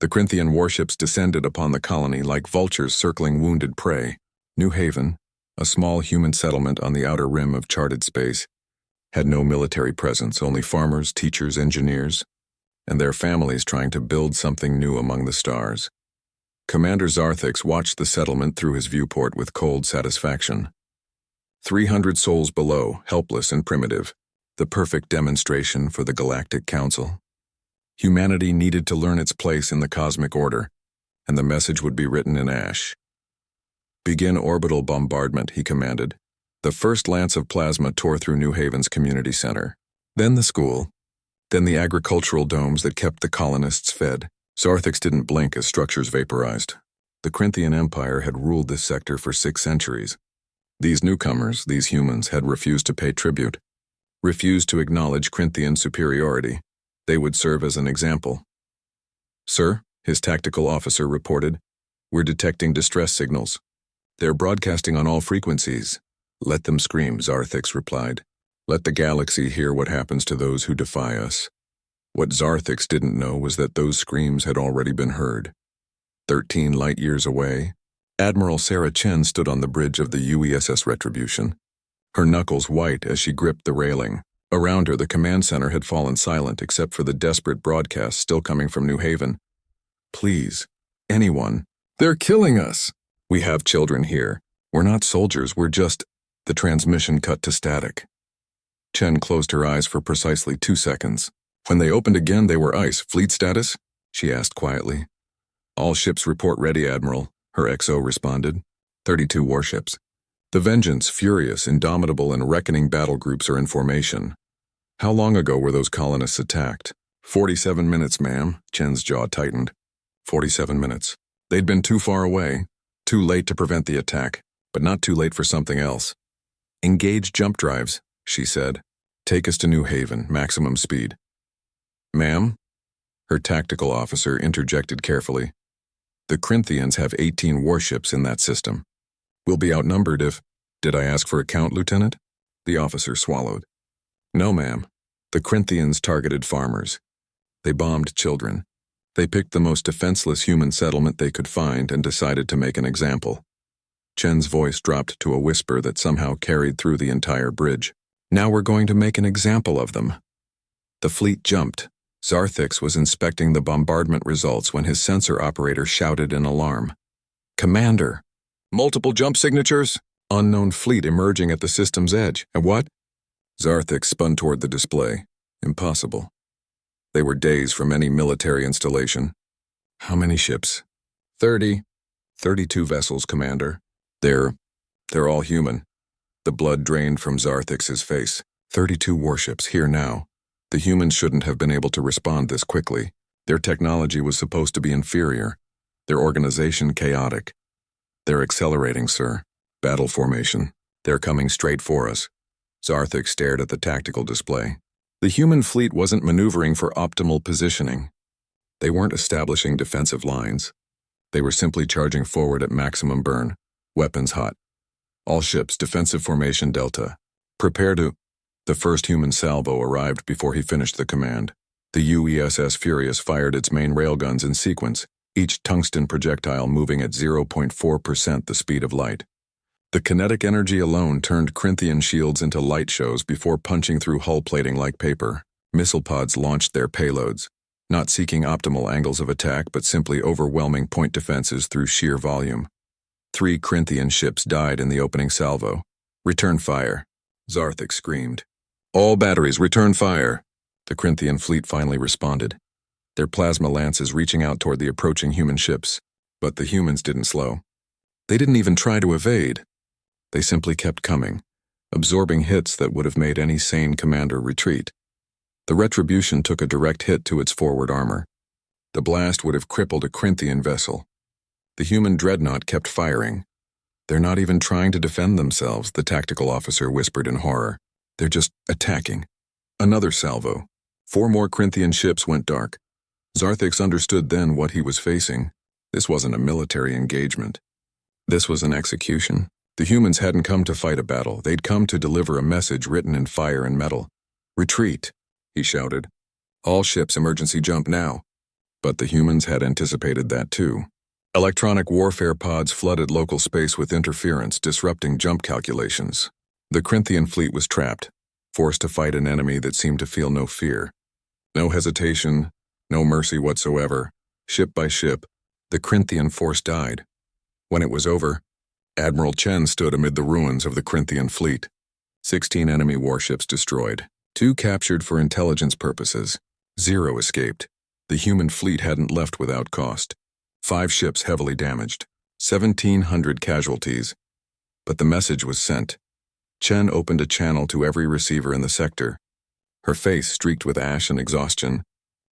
The Corinthian warships descended upon the colony like vultures circling wounded prey. New Haven, a small human settlement on the outer rim of charted space, had no military presence, only farmers, teachers, engineers, and their families trying to build something new among the stars. Commander Zarthix watched the settlement through his viewport with cold satisfaction. 300 souls below, helpless and primitive, the perfect demonstration for the Galactic Council. Humanity needed to learn its place in the cosmic order, and the message would be written in ash. Begin orbital bombardment, he commanded. The first lance of plasma tore through New Haven's community center. Then the school. Then the agricultural domes that kept the colonists fed. Zarthix didn't blink as structures vaporized. The Corinthian Empire had ruled this sector for 6 centuries. These newcomers, these humans, had refused to pay tribute, refused to acknowledge Corinthian superiority. They would serve as an example. "Sir," his tactical officer reported, "we're detecting distress signals. They're broadcasting on all frequencies." "Let them scream," Zarthix replied. "Let the galaxy hear what happens to those who defy us." What Zarthix didn't know was that those screams had already been heard. 13 light-years away, Admiral Sarah Chen stood on the bridge of the UESS Retribution, her knuckles white as she gripped the railing. Around her, the command center had fallen silent except for the desperate broadcast still coming from New Haven. "Please, anyone. They're killing us. We have children here. We're not soldiers, we're just—" The transmission cut to static. Chen closed her eyes for precisely 2 seconds. When they opened again, they were ice. "Fleet status?" she asked quietly. "All ships report ready, Admiral," her XO responded. 32 warships. The Vengeance, Furious, Indomitable, and Reckoning battle groups are in formation. "How long ago were those colonists attacked?" 47 minutes, ma'am." Chen's jaw tightened. 47 minutes. They'd been too far away, too late to prevent the attack, but not too late for something else. "Engage jump drives," she said. "Take us to New Haven, maximum speed." "Ma'am?" Her tactical officer interjected carefully. "The Corinthians have 18 warships in that system. We'll be outnumbered if—" "Did I ask for a count, Lieutenant?" The officer swallowed. "No, ma'am. The Corinthians targeted farmers. They bombed children. They picked the most defenseless human settlement they could find and decided to make an example." Chen's voice dropped to a whisper that somehow carried through the entire bridge. "Now we're going to make an example of them." The fleet jumped. Zarthix was inspecting the bombardment results when his sensor operator shouted in alarm. "Commander! Multiple jump signatures? Unknown fleet emerging at the system's edge. And what?" Zarthix spun toward the display. Impossible. They were days from any military installation. "How many ships?" 30. 32 vessels, Commander. They're all human." The blood drained from Zarthix's face. 32 warships, here now. The humans shouldn't have been able to respond this quickly. Their technology was supposed to be inferior. Their organization chaotic. "They're accelerating, sir. Battle formation. They're coming straight for us." Zarthix stared at the tactical display. The human fleet wasn't maneuvering for optimal positioning. They weren't establishing defensive lines. They were simply charging forward at maximum burn. Weapons hot. "All ships, defensive formation Delta. Prepare to—" The first human salvo arrived before he finished the command. The UESS Furious fired its main railguns in sequence, each tungsten projectile moving at 0.4% the speed of light. The kinetic energy alone turned Corinthian shields into light shows before punching through hull plating like paper. Missile pods launched their payloads, not seeking optimal angles of attack but simply overwhelming point defenses through sheer volume. 3 Corinthian ships died in the opening salvo. "Return fire," Zarthix screamed. "All batteries, return fire." The Corinthian fleet finally responded, their plasma lances reaching out toward the approaching human ships. But the humans didn't slow. They didn't even try to evade. They simply kept coming, absorbing hits that would have made any sane commander retreat. The Retribution took a direct hit to its forward armor. The blast would have crippled a Corinthian vessel. The human dreadnought kept firing. "They're not even trying to defend themselves," the tactical officer whispered in horror. "They're just attacking." Another salvo. 4 more Corinthian ships went dark. Zarthix understood then what he was facing. This wasn't a military engagement. This was an execution. The humans hadn't come to fight a battle. They'd come to deliver a message written in fire and metal. "Retreat," he shouted. "All ships, emergency jump now." But the humans had anticipated that too. Electronic warfare pods flooded local space with interference, disrupting jump calculations. The Corinthian fleet was trapped, forced to fight an enemy that seemed to feel no fear. No hesitation, no mercy whatsoever. Ship by ship, the Corinthian force died. When it was over, Admiral Chen stood amid the ruins of the Corinthian fleet. 16 enemy warships destroyed, 2 captured for intelligence purposes, 0 escaped. The human fleet hadn't left without cost. 5 ships heavily damaged, 1,700 casualties. But the message was sent. Chen opened a channel to every receiver in the sector. Her face streaked with ash and exhaustion,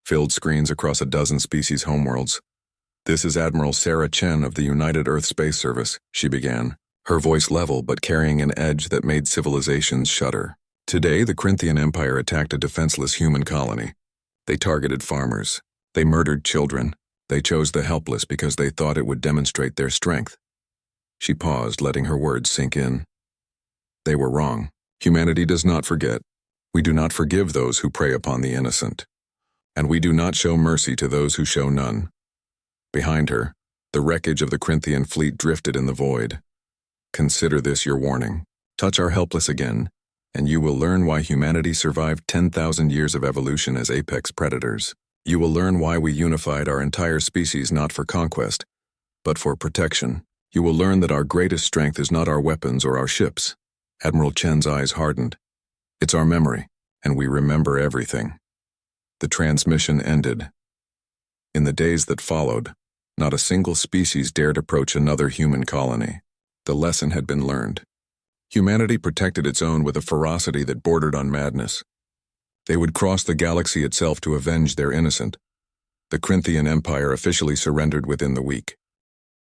filled screens across a dozen species homeworlds. "This is Admiral Sarah Chen of the United Earth Space Service," she began, her voice level but carrying an edge that made civilizations shudder. Today, the Corinthian Empire attacked a defenseless human colony. They targeted farmers. They murdered children. They chose the helpless because they thought it would demonstrate their strength. She paused, letting her words sink in. They were wrong. Humanity does not forget. We do not forgive those who prey upon the innocent. And we do not show mercy to those who show none. Behind her, the wreckage of the Corinthian fleet drifted in the void. Consider this your warning. Touch our helpless again, and you will learn why humanity survived 10,000 years of evolution as apex predators. You will learn why we unified our entire species not for conquest, but for protection. You will learn that our greatest strength is not our weapons or our ships. Admiral Chen's eyes hardened. It's our memory, and we remember everything. The transmission ended. In the days that followed, not a single species dared approach another human colony. The lesson had been learned. Humanity protected its own with a ferocity that bordered on madness. They would cross the galaxy itself to avenge their innocent. The Corinthian Empire officially surrendered within the week.